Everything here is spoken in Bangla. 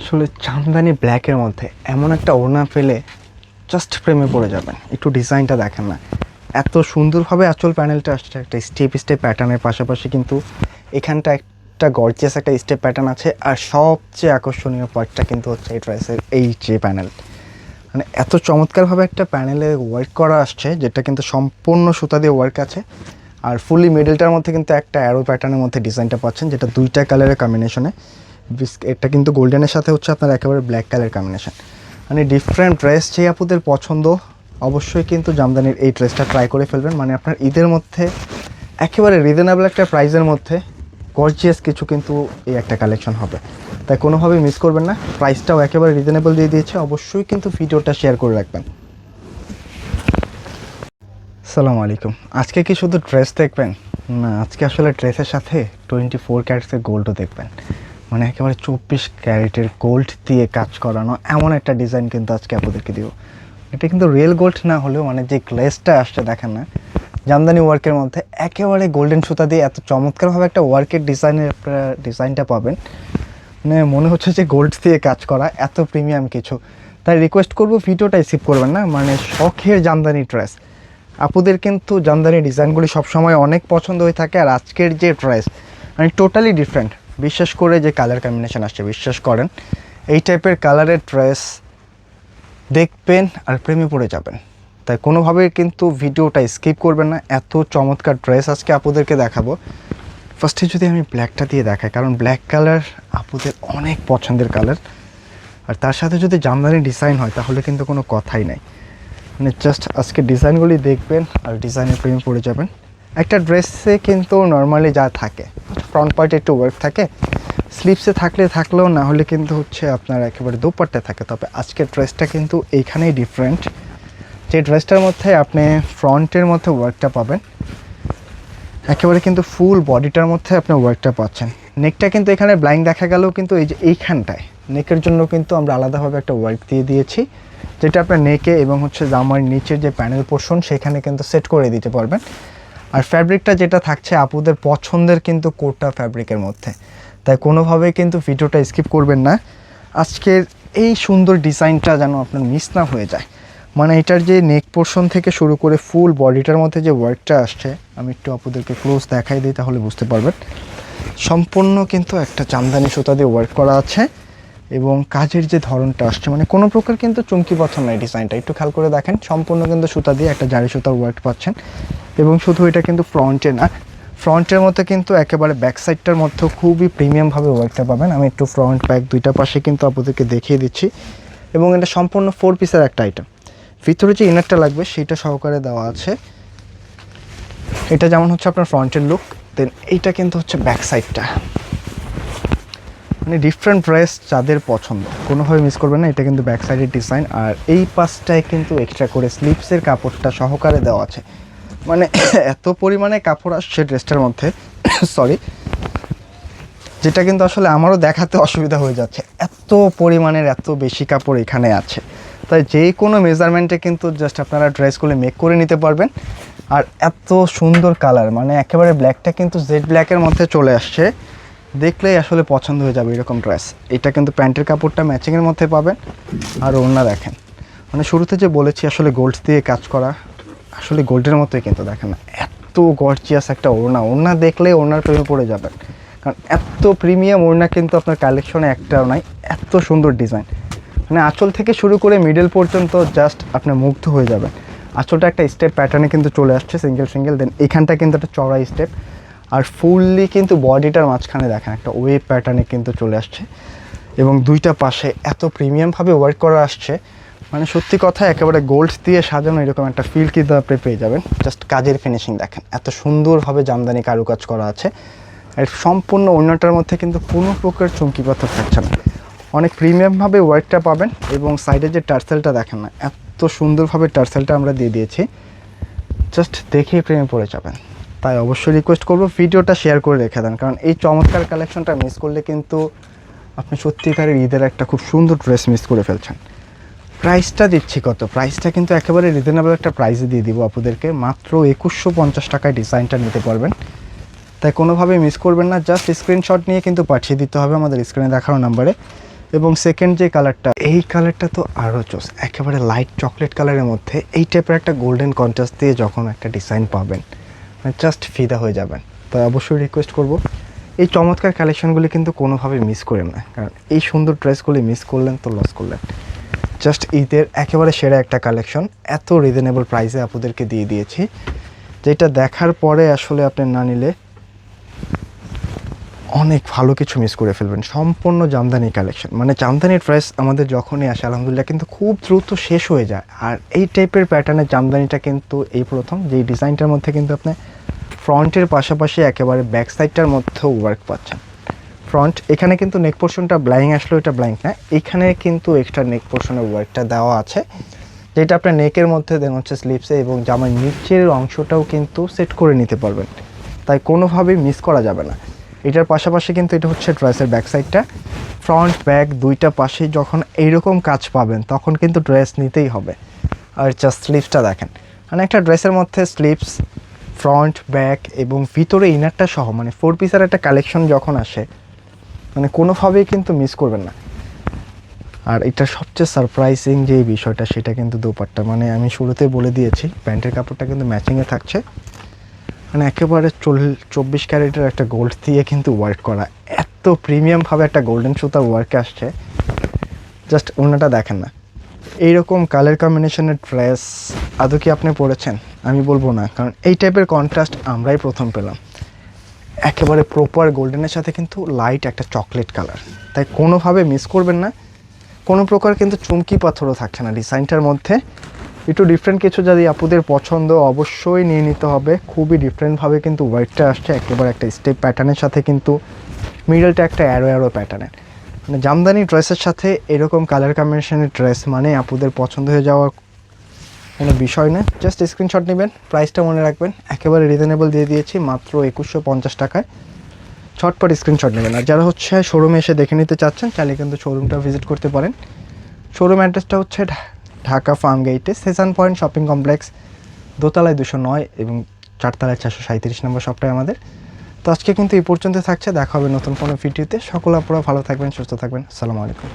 আসলে জামদানি ব্ল্যাকের মধ্যে এমন একটা ওড়না পেলে জাস্ট প্রেমে পড়ে যাবেন। একটু ডিজাইনটা দেখেন না, এত সুন্দরভাবে আঁচল প্যানেলটা আসছে। একটা স্টেপ স্টেপ প্যাটার্নের পাশাপাশি কিন্তু এখানটা একটা গর্জিয়াস একটা স্টেপ প্যাটার্ন আছে। আর সবচেয়ে আকর্ষণীয় পার্টটা কিন্তু হচ্ছে এই ড্রেসের এই যে প্যানেল, মানে এত চমৎকারভাবে একটা প্যানেলে ওয়ার্ক করা আসছে, যেটা কিন্তু সম্পূর্ণ সুতা দিয়ে ওয়ার্ক আছে। আর ফুলি মিডলটার মধ্যে কিন্তু একটা অ্যারো প্যাটার্নের মধ্যে ডিজাইনটা পাচ্ছেন, যেটা দুইটা কালারের কম্বিনেশনে। এটা কিন্তু গোল্ডেনের সাথে হচ্ছে আপনার একেবারে ব্ল্যাক কালার কম্বিনেশন। মানে ডিফারেন্ট ড্রেস যে আপুদের পছন্দ, অবশ্যই কিন্তু জামদানির এই ড্রেসটা ট্রাই করে ফেলবেন। মানে আপনার ঈদের মধ্যে একেবারে রিজনেবল একটা প্রাইসের মধ্যে গর্জিয়াস কিছু কিন্তু এই একটা কালেকশন হবে, তাই কোনোভাবেই মিস করবেন না। প্রাইসটাও একেবারে রিজনেবল দিয়ে দিয়েছে, অবশ্যই কিন্তু ভিডিওটা শেয়ার করে রাখবেন। আসসালামু আলাইকুম। আজকে কি শুধু ড্রেস দেখবেন? না, আজকে আসলে ড্রেসের সাথে 24 ক্যারেটসের গোল্ডও দেখবেন। মানে একেবারে 24 ক্যারেটের গোল্ড দিয়ে কাজ করানো এমন একটা ডিজাইন কিন্তু আজকে আপনাদেরকে দিব। এটা কিন্তু রিয়েল গোল্ড না হলেও মানে যে গ্লেসটা আসছে দেখেন না, জামদানি ওয়ার্কের মধ্যে একেবারে গোল্ডেন সুতা দিয়ে এত চমৎকারভাবে একটা ওয়ার্কের ডিজাইনটা পাবেন। মানে মনে হচ্ছে যে গোল্ড দিয়ে কাজ করা, এত প্রিমিয়াম কিছু। তাই রিকোয়েস্ট করবো ভিডিওটা স্কিপ করবেন না। মানে শখের জামদানি ড্রেস, আপুদের কিন্তু জামদানি ডিজাইনগুলি সবসময় অনেক পছন্দ হয়ে থাকে। আর আজকের যে ড্রেস মানে টোটালি ডিফারেন্ট, বিশেষ করে যে কালার কম্বিনেশন আসছে, বিশ্বাস করেন এই টাইপের কালারের ড্রেস দেখবেন আর প্রেমে পড়ে যাবেন। তাই কোনোভাবেই কিন্তু ভিডিওটা স্কিপ করবেন না, এত চমৎকার ড্রেস আজকে আপুদেরকে দেখাবো। ফার্স্টে যদি আমি ব্ল্যাকটা দিয়ে দেখাই, কারণ ব্ল্যাক কালার আপুদের অনেক পছন্দের কালার। আর তার সাথে যদি জামদানি ডিজাইন হয় তাহলে কিন্তু কোনো কথাই নাই। মানে জাস্ট আজকে ডিজাইনগুলি দেখবেন আর ডিজাইনের প্রেমে পড়ে যাবেন। একটা ড্রেসে কিন্তু নর্মালি যা থাকে, ফ্রন্ট পার্টে একটু ওয়ার্ক থাকে, স্লিভসে থাকলেও না হলে কিন্তু হচ্ছে আপনার একেবারে দোপাট্টা থাকে। তবে আজকের ড্রেসটা কিন্তু এইখানেই ডিফারেন্ট, যে ড্রেসটার মধ্যে আপনি ফ্রন্টের মধ্যে ওয়ার্কটা পাবেন, একেবারে কিন্তু ফুল বডিটার মধ্যে আপনি ওয়ার্কটা পাচ্ছেন। নেকটা কিন্তু এখানে ব্লাইন্ড দেখা গেলেও কিন্তু এই যে এইখানটায় নেকের জন্য কিন্তু আমরা আলাদাভাবে একটা ওয়ার্ক দিয়ে দিয়েছি, যেটা আপনার নেকে এবং হচ্ছে জামার নিচের যে প্যানেল পোর্শন সেখানে কিন্তু সেট করে দিতে পারবেন। আর ফ্যাব্রিকটা যেটা থাকছে আপুদের পছন্দের কিন্তু কোটা ফ্যাব্রিকের মধ্যে, তাই কোনোভাবেই কিন্তু ভিডিওটা স্কিপ করবেন না। আজকের এই সুন্দর ডিজাইনটা যেন আপনার মিস না হয়ে যায়। মানে এটার যে নেক পোর্শন থেকে শুরু করে ফুল বডিটার মধ্যে যে ওয়ার্কটা আসছে, আমি একটু আপুদেরকে ক্লোজ দেখাই দিই তাহলে বুঝতে পারবেন। সম্পূর্ণ কিন্তু একটা জামদানি সুতা দিয়ে ওয়ার্ক করা আছে এবং কাজের যে ধরনটা আসছে মানে কোনো প্রকার কিন্তু চুমকি পছন্দ নয়। ডিজাইনটা একটু খেয়াল করে দেখেন, সম্পূর্ণ কিন্তু সুতা দিয়ে একটা জারি সুতার ওয়ার্ক পাচ্ছেন। এবং শুধু এটা কিন্তু ফ্রন্টে না, ফ্রন্টের মধ্যে কিন্তু একেবারে ব্যাক সাইডটার মধ্যেও খুবই প্রিমিয়ামভাবে ওয়ার্কটা পাবেন। আমি একটু ফ্রন্ট ব্যাক দুইটা পাশে কিন্তু আপনাদেরকে দেখিয়ে দিচ্ছি। এবং এটা সম্পূর্ণ 4 পিসের একটা আইটেম, ভিতরে যে ইনারটা লাগবে সেটা সহকারে দেওয়া আছে। এটা যেমন হচ্ছে আপনার ফ্রন্টের লুক, দেন এইটা কিন্তু হচ্ছে ব্যাক সাইডটা। মানে ডিফারেন্ট ড্রেস যাদের পছন্দ কোনোভাবে মিস করবেন না। এটা কিন্তু ব্যাক সাইডের ডিজাইন, আর এই পাশটায় কিন্তু এক্সট্রা করে স্লিভসের কাপড়টা সহকারে দেওয়া আছে। মানে এত পরিমাণে কাপড় আসছে ড্রেসটার মধ্যে সরি, যেটা কিন্তু আসলে আমারও দেখাতে অসুবিধা হয়ে যাচ্ছে, এত পরিমাণের এত বেশি কাপড় এখানে আছে। তাই যে কোনো মেজারমেন্টে কিন্তু জাস্ট আপনারা ড্রেসগুলো মেক করে নিতে পারবেন। আর এত সুন্দর কালার, মানে একেবারে ব্ল্যাকটা কিন্তু জেড ব্ল্যাকের মধ্যে চলে আসছে, দেখলেই আসলে পছন্দ হয়ে যাবে এরকম ড্রেস। এটা কিন্তু প্যান্টের কাপড়টা ম্যাচিংয়ের মধ্যে পাবেন। আর ওড়না দেখেন, মানে শুরুতে যে বলেছি আসলে গোল্ড দিয়ে কাজ করা, আসলে গোল্ডের মতোই কিন্তু দেখেন না, এত গর্জিয়াস একটা ওড়না দেখলে ওড়নার প্রেমে পড়ে যাবেন। কারণ এত প্রিমিয়াম ওড়না কিন্তু আপনার কালেকশনে একটাও নাই, এত সুন্দর ডিজাইন। মানে আঁচল থেকে শুরু করে মিডল পর্যন্ত জাস্ট আপনি মুগ্ধ হয়ে যাবেন। আঁচলটা একটা স্টেপ প্যাটার্নে কিন্তু চলে আসছে, সিঙ্গেল, দেন এখানটা কিন্তু একটা চড়া স্টেপ। আর ফুললি কিন্তু বডিটার মাঝখানে দেখেন একটা ওয়েভ প্যাটার্নে কিন্তু চলে আসছে। এবং দুইটা পাশে এত প্রিমিয়ামভাবে ওয়ার্ক করা আসছে, মানে সত্যি কথা একেবারে গোল্ড দিয়ে সাজানো এরকম একটা ফিল কিন্তু আপনি পেয়ে যাবেন। জাস্ট কাজের ফিনিশিং দেখেন, এত সুন্দরভাবে জামদানি কারুকাজ করা আছে। আর সম্পূর্ণ ওড়নাটার মধ্যে কিন্তু কোনো প্রকার চুমকি পাথর থাকছে না, অনেক প্রিমিয়ামভাবে ওয়ার্কটা পাবেন। এবং সাইডে যে টার্সেলটা দেখেন না, এত সুন্দরভাবে টার্সেলটা আমরা দিয়ে দিয়েছি, জাস্ট দেখেই প্রেমে পড়ে যাবেন। তাই অবশ্যই রিকোয়েস্ট করবো ভিডিওটা শেয়ার করে রেখে দেন, কারণ এই চমৎকার কালেকশনটা মিস করলে কিন্তু আপনি সত্যিকারের ঈদের একটা খুব সুন্দর ড্রেস মিস করে ফেলছেন। প্রাইসটা দিচ্ছি কত, প্রাইসটা কিন্তু একেবারে রিজনেবল একটা প্রাইসে দিয়ে দিব আপনাদেরকে, মাত্র 2150 টাকায় ডিজাইনটা নিতে পারবেন। তাই কোনোভাবে মিস করবেন না, জাস্ট স্ক্রিনশট নিয়ে কিন্তু পাঠিয়ে দিতে হবে আমাদের স্ক্রিনে দেখানো নাম্বারে। এবং সেকেন্ড যে কালারটা, এই কালারটা তো আরও চোস, একেবারে লাইট চকলেট কালারের মধ্যে এই টাইপের একটা গোল্ডেন কন্ট্রাস্ট দিয়ে যখন একটা ডিজাইন পাবেন, মানে জাস্ট ফিদা হয়ে যাবেন। তো অবশ্যই রিকোয়েস্ট করব, এই চমৎকার কালেকশনগুলি কিন্তু কোনোভাবে মিস করেন না, কারণ এই সুন্দর ড্রেসগুলি মিস করলেন তো লস করলেন। জাস্ট ঈদের একেবারে সেরা একটা কালেকশন, এত রিজনেবল প্রাইসে আপনাদেরকে দিয়ে দিয়েছি, যেটা দেখার পরে আসলে আপনি না নিলে অনেক ভালো কিছু মিস করে ফেলবেন। সম্পূর্ণ জামদানি কালেকশন, মানে জামদানির প্রাইস আমাদের যখনই আসে আলহামদুলিল্লাহ কিন্তু খুব দ্রুত শেষ হয়ে যায়। আর এই টাইপের প্যাটার্নের জামদানিটা কিন্তু এই প্রথম, যেই ডিজাইনটার মধ্যে কিন্তু আপনি ফ্রন্টের পাশাপাশি একেবারে ব্যাক সাইডটার মধ্যেও ওয়ার্ক পাচ্ছেন। ফ্রন্ট এখানে কিন্তু নেক পোর্শনটা ব্লাইং আসলেও এটা ব্লাইং না, এখানে কিন্তু এক্সট্রা নেক পোর্শনের ওয়ার্কটা দেওয়া আছে, যেটা আপনার নেকের মধ্যে দেন হচ্ছে স্লিপসে, এবং জামার নিচের অংশটাও কিন্তু সেট করে নিতে পারবেন, তাই কোনোভাবেই মিস করা যাবে না। এটার পাশাপাশি কিন্তু এটা হচ্ছে ড্রেসের ব্যাক সাইডটা, ফ্রন্ট ব্যাক দুইটা পাশেই যখন এইরকম কাজ পাবেন তখন কিন্তু ড্রেস নিতেই হবে। আর জাস্ট স্লিপসটা দেখেন, মানে একটা ড্রেসের মধ্যে স্লিপস, ফ্রন্ট ব্যাক এবং ভিতরে ইনারটা সহ, মানে 4 পিসের একটা কালেকশন যখন আসে মানে কোনোভাবেই কিন্তু মিস করবেন না। আর এটা সবচেয়ে সারপ্রাইজিং যে বিষয়টা সেটা কিন্তু দোপাট্টা, মানে আমি শুরুতে বলে দিয়েছি প্যান্টের কাপড়টা কিন্তু ম্যাচিংয়ে থাকছে, মানে একেবারে 24 ক্যারেটের একটা গোল্ড দিয়ে কিন্তু ওয়ার্ক করা, এত প্রিমিয়ামভাবে একটা গোল্ডেন সুতার ওয়ার্কে আসছে। জাস্ট ওনাটা দেখেন না, এইরকম কালার কম্বিনেশনের ড্রেস আদৌ কি আপনি পরেছেন? আমি বলবো না, কারণ এই টাইপের কন্ট্রাস্ট আমরাই প্রথম পেলাম। একেবারে প্রপার গোল্ডেনের সাথে কিন্তু লাইট একটা চকলেট কালার, তাই কোনোভাবে মিস করবেন না। কোনো প্রকার কিন্তু চুমকি পাথরও থাকছে না ডিজাইনটার মধ্যে, একটু ডিফারেন্ট কিছু যদি আপুদের পছন্দ অবশ্যই নিয়ে নিতে হবে। খুবই ডিফারেন্টভাবে কিন্তু ওয়াইটটা আসছে, একেবারে একটা স্টেপ প্যাটার্নের সাথে কিন্তু মিডলটা একটা অ্যারো অ্যারো প্যাটার্নের, মানে জামদানি ড্রেসের সাথে এরকম কালার কম্বিনেশনের ড্রেস মানে আপুদের পছন্দ হয়ে যাওয়ার কোনো বিষয় না। জাস্ট স্ক্রিনশট নেবেন, প্রাইসটা মনে রাখবেন, একেবারে রিজনেবল দিয়ে দিয়েছি মাত্র 2150 টাকায়। ছটপট স্ক্রিনশট নেবেন। আর যারা হচ্ছে শোরুমে এসে দেখে নিতে চাচ্ছেন চাইলে কিন্তু শোরুমটা ভিজিট করতে পারেন। শোরুম অ্যাড্রেসটা হচ্ছে ঢাকা ফার্ম গেটে সেশন পয়েন্ট শপিং কমপ্লেক্স, দোতলায় 209 এবং 4তলায় 437 নম্বর শপটাই আমাদের। তো আজকে কিন্তু এই পর্যন্ত থাকছে, দেখা হবে নতুন কোনো ভিডিওতে। সকল আপনারা ভালো থাকবেন, সুস্থ থাকবেন, আসসালামু আলাইকুম।